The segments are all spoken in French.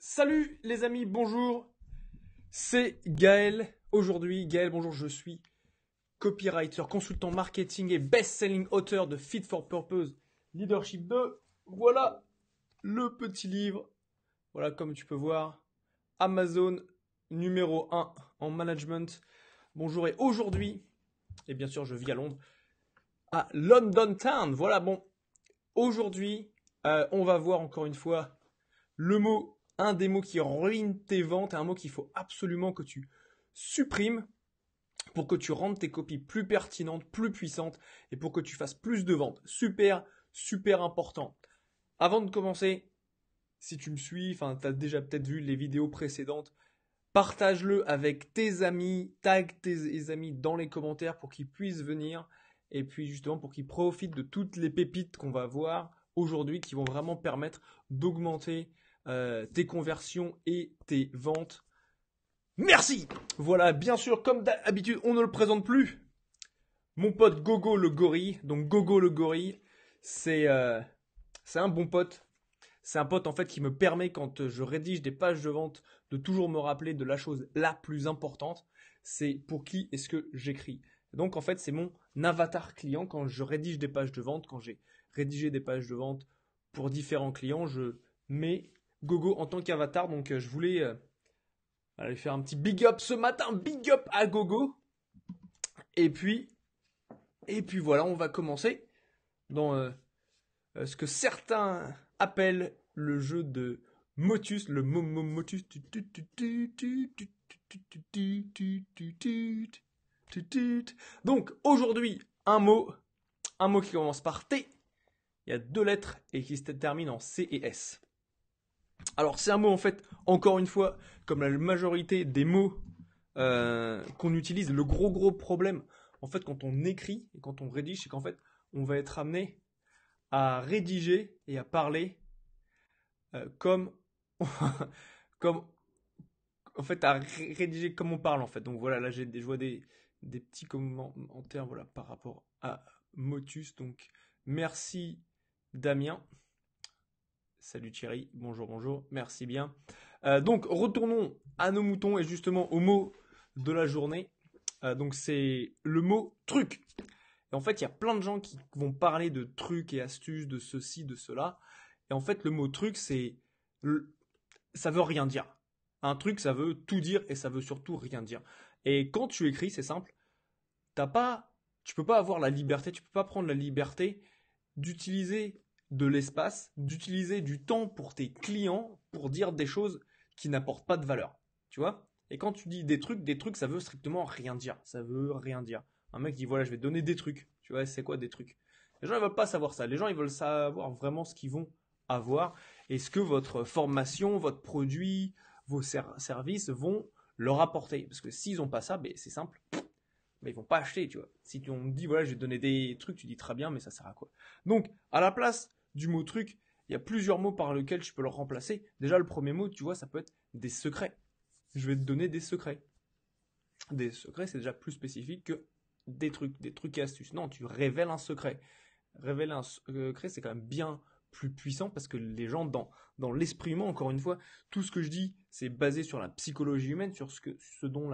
Salut les amis, bonjour, c'est Gaël. Aujourd'hui, Gaël, bonjour, je suis copywriter, consultant marketing et best-selling auteur de Fit for Purpose Leadership 2. Voilà le petit livre. Voilà, comme tu peux voir, Amazon numéro 1 en management. Bonjour, et aujourd'hui, et bien sûr, je vis à Londres, à London Town. Voilà, bon, aujourd'hui, on va voir encore une fois un des mots qui ruine tes ventes, et un mot qu'il faut absolument que tu supprimes pour que tu rendes tes copies plus pertinentes, plus puissantes et pour que tu fasses plus de ventes. Super, super important. Avant de commencer, si tu me suis, enfin, tu as déjà peut-être vu les vidéos précédentes, partage-le avec tes amis, tag tes amis dans les commentaires pour qu'ils puissent venir et puis justement pour qu'ils profitent de toutes les pépites qu'on va voir aujourd'hui qui vont vraiment permettre d'augmenter tes conversions et tes ventes. Merci. Voilà, bien sûr, comme d'habitude, on ne le présente plus. Mon pote Gogo le gorille. Donc Gogo le gorille, c'est un bon pote. C'est un pote en fait qui me permet quand je rédige des pages de vente de toujours me rappeler de la chose la plus importante. C'est pour qui est-ce que j'écris. Donc en fait c'est mon avatar client quand je rédige des pages de vente, quand j'ai rédigé des pages de vente pour différents clients, je mets Gogo en tant qu'avatar. Donc je voulais aller faire un petit big up ce matin, big up à Gogo. Et puis voilà, on va commencer dans ce que certains appellent le jeu de Motus, le Motus. Donc aujourd'hui, un mot qui commence par T, il y a deux lettres et qui se termine en C et S. Alors c'est un mot en fait, encore une fois, comme la majorité des mots qu'on utilise, le gros problème en fait quand on écrit et quand on rédige, c'est qu'en fait on va être amené à rédiger et à parler comme comme en fait à rédiger comme on parle en fait. Donc voilà, là je vois des petits commentaires voilà par rapport à Motus. Donc merci Damien. Salut Thierry, bonjour, merci bien. Donc retournons à nos moutons et justement au mot de la journée. Donc c'est le mot truc. Et en fait, il y a plein de gens qui vont parler de trucs et astuces, de ceci, de cela. Et en fait, le mot truc, ça veut rien dire. Un truc, ça veut tout dire et ça veut surtout rien dire. Et quand tu écris, c'est simple. Tu peux pas avoir la liberté, tu peux pas prendre la liberté d'utiliser de l'espace, d'utiliser du temps pour tes clients pour dire des choses qui n'apportent pas de valeur. Tu vois? Et quand tu dis des trucs, ça veut strictement rien dire. Ça veut rien dire. Un mec dit voilà, je vais te donner des trucs. Tu vois, c'est quoi des trucs? Les gens ils veulent pas savoir ça. Les gens ils veulent savoir vraiment ce qu'ils vont avoir et ce que votre formation, votre produit, vos services vont leur apporter. Parce que s'ils ont pas ça, ben, c'est simple. Mais ils vont pas acheter, tu vois. Si on te dit voilà, je vais te donner des trucs, tu dis très bien, mais ça sert à quoi? Donc, à la place du mot truc, il y a plusieurs mots par lesquels tu peux le remplacer. Déjà, le premier mot, tu vois, ça peut être des secrets. Je vais te donner des secrets. Des secrets, c'est déjà plus spécifique que des trucs et astuces. Non, tu révèles un secret. Révéler un secret, c'est quand même bien plus puissant parce que les gens, dans l'esprit humain, encore une fois, tout ce que je dis, c'est basé sur la psychologie humaine, sur ce dont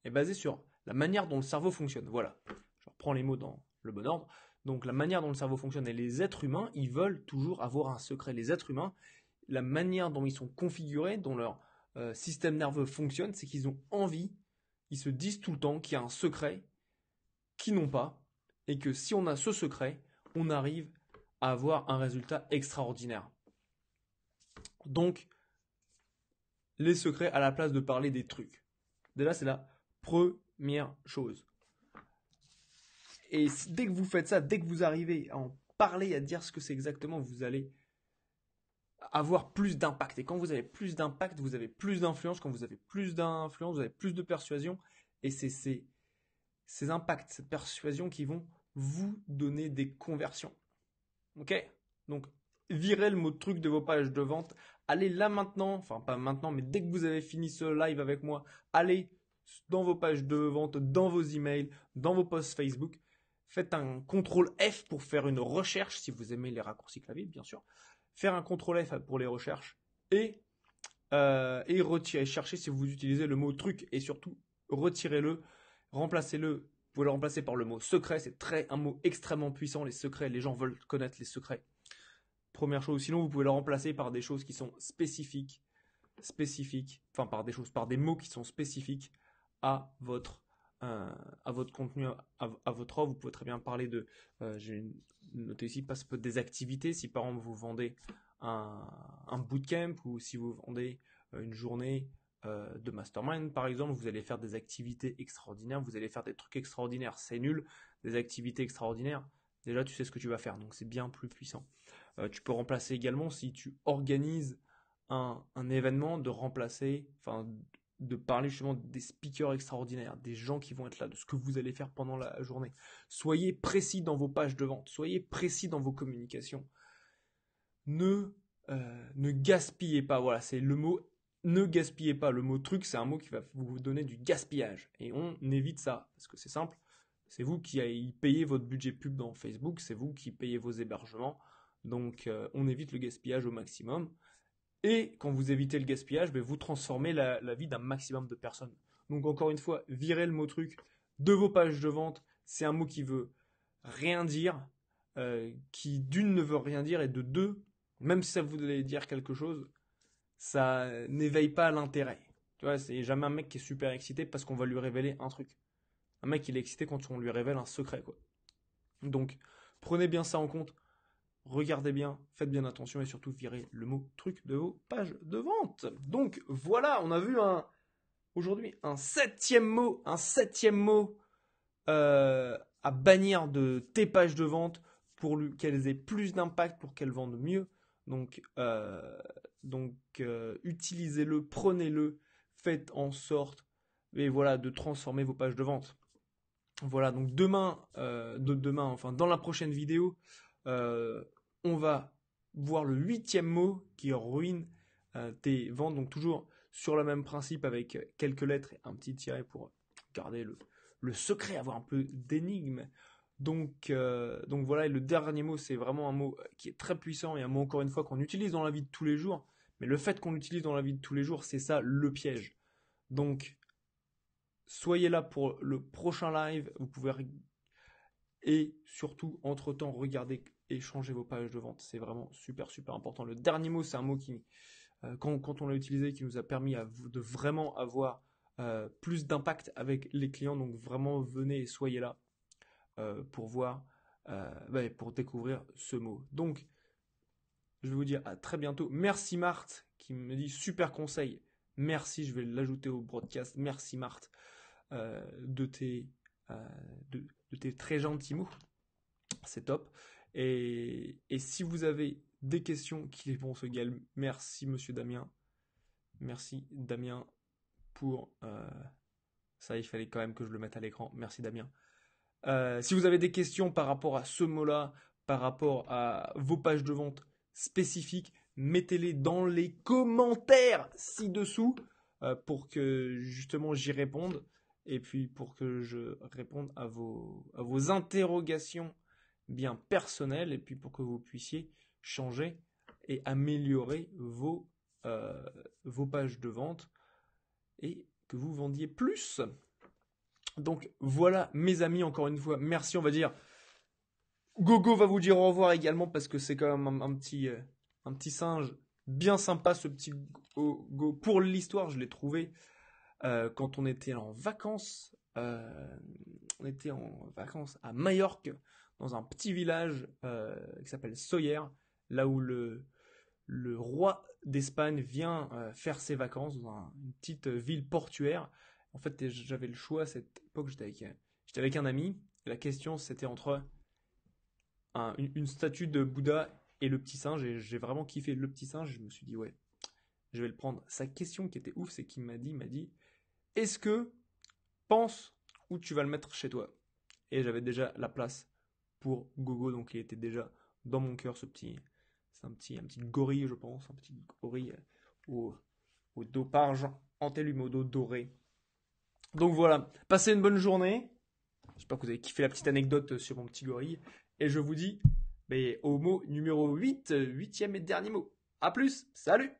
est basé sur la manière dont le cerveau fonctionne. Voilà, je reprends les mots dans le bon ordre. Donc la manière dont le cerveau fonctionne et les êtres humains, ils veulent toujours avoir un secret. Les êtres humains, la manière dont ils sont configurés, dont leur système nerveux fonctionne, c'est qu'ils ont envie, ils se disent tout le temps qu'il y a un secret qu'ils n'ont pas et que si on a ce secret, on arrive à avoir un résultat extraordinaire. Donc, les secrets à la place de parler des trucs. Déjà, c'est la première chose. Et dès que vous faites ça, dès que vous arrivez à en parler, à dire ce que c'est exactement, vous allez avoir plus d'impact. Et quand vous avez plus d'impact, vous avez plus d'influence. Quand vous avez plus d'influence, vous avez plus de persuasion. Et c'est ces impacts, cette persuasion qui vont vous donner des conversions. Ok? Donc, virez le mot truc de vos pages de vente. Allez là maintenant, enfin pas maintenant, mais dès que vous avez fini ce live avec moi, allez dans vos pages de vente, dans vos emails, dans vos posts Facebook. Faites un CTRL F pour faire une recherche, si vous aimez les raccourcis clavier, bien sûr. faire un CTRL F pour les recherches et chercher si vous utilisez le mot truc et surtout retirez-le, remplacez-le. Vous pouvez le remplacer par le mot secret, c'est un mot extrêmement puissant, les secrets, les gens veulent connaître les secrets. Première chose, sinon vous pouvez le remplacer par des choses qui sont spécifiques, enfin par des mots qui sont spécifiques à votre contenu, à votre offre. Vous pouvez très bien parler de, j'ai noté ici, des activités, si par exemple vous vendez un bootcamp ou si vous vendez une journée de mastermind par exemple, vous allez faire des activités extraordinaires, vous allez faire des trucs extraordinaires, c'est nul, des activités extraordinaires, déjà tu sais ce que tu vas faire, donc c'est bien plus puissant. Tu peux remplacer également, si tu organises un événement, de parler justement des speakers extraordinaires, des gens qui vont être là, de ce que vous allez faire pendant la journée. Soyez précis dans vos pages de vente, soyez précis dans vos communications. Ne gaspillez pas, voilà, c'est le mot, ne gaspillez pas. Le mot truc, c'est un mot qui va vous donner du gaspillage. Et on évite ça, parce que c'est simple, c'est vous qui payez votre budget pub dans Facebook, c'est vous qui payez vos hébergements, donc on évite le gaspillage au maximum. Et quand vous évitez le gaspillage, vous transformez la vie d'un maximum de personnes. Donc encore une fois, virez le mot truc de vos pages de vente. C'est un mot qui veut rien dire, qui d'une ne veut rien dire, et de deux, même si ça voulait dire quelque chose, ça n'éveille pas l'intérêt. Tu vois, c'est jamais un mec qui est super excité parce qu'on va lui révéler un truc. Un mec, il est excité quand on lui révèle un secret, quoi. Donc, prenez bien ça en compte. Regardez bien, faites bien attention et surtout virez le mot truc de vos pages de vente. Donc voilà, on a vu aujourd'hui un septième mot à bannir de tes pages de vente pour qu'elles aient plus d'impact, pour qu'elles vendent mieux. Donc utilisez-le, prenez-le, faites en sorte de transformer vos pages de vente. Voilà, donc dans la prochaine vidéo, on va voir le 8e mot qui ruine tes ventes. Donc toujours sur le même principe avec quelques lettres et un petit tiret pour garder le secret, avoir un peu d'énigme. Donc voilà, et le dernier mot, c'est vraiment un mot qui est très puissant et un mot encore une fois qu'on utilise dans la vie de tous les jours. Mais le fait qu'on l'utilise dans la vie de tous les jours, c'est ça le piège. Donc soyez là pour le prochain live. Vous pouvez et surtout entre-temps regardez et changez vos pages de vente. C'est vraiment super super important. Le dernier mot, c'est un mot qui quand on l'a utilisé, qui nous a permis de vraiment avoir plus d'impact avec les clients. Donc vraiment venez et soyez là pour voir, pour découvrir ce mot. Donc je vais vous dire à très bientôt. Merci Marthe qui me dit super conseil. Merci, je vais l'ajouter au broadcast. Merci Marthe de tes très gentils mots. C'est top. Et si vous avez des questions qui vont se gagner, merci Monsieur Damien. Merci Damien pour... ça, il fallait quand même que je le mette à l'écran. Merci Damien. Si vous avez des questions par rapport à ce mot-là, par rapport à vos pages de vente spécifiques, mettez-les dans les commentaires ci-dessous pour que justement j'y réponde et puis pour que je réponde à vos interrogations bien personnelles et puis pour que vous puissiez changer et améliorer vos pages de vente et que vous vendiez plus. Donc voilà mes amis, encore une fois, merci, on va dire. Gogo va vous dire au revoir également parce que c'est quand même un petit singe bien sympa, ce petit Gogo. Pour l'histoire, je l'ai trouvé quand on était en vacances. On était en vacances à Majorque, dans un petit village qui s'appelle Sóller, là où le roi d'Espagne vient faire ses vacances dans une petite ville portuaire. En fait, j'avais le choix à cette époque, j'étais avec un ami. La question, c'était entre une statue de Bouddha et le petit singe. Et j'ai vraiment kiffé le petit singe. Je me suis dit, ouais, je vais le prendre. Sa question qui était ouf, c'est qu'il m'a dit, est-ce que pense où tu vas le mettre chez toi? Et j'avais déjà la place pour Gogo, donc il était déjà dans mon cœur, c'est un petit gorille, je pense, un petit gorille au dos parge, entellumé au dos doré. Donc voilà, passez une bonne journée. J'espère que vous avez kiffé la petite anecdote sur mon petit gorille. Et je vous dis Mais au mot numéro 8, huitième et dernier mot. À plus, salut!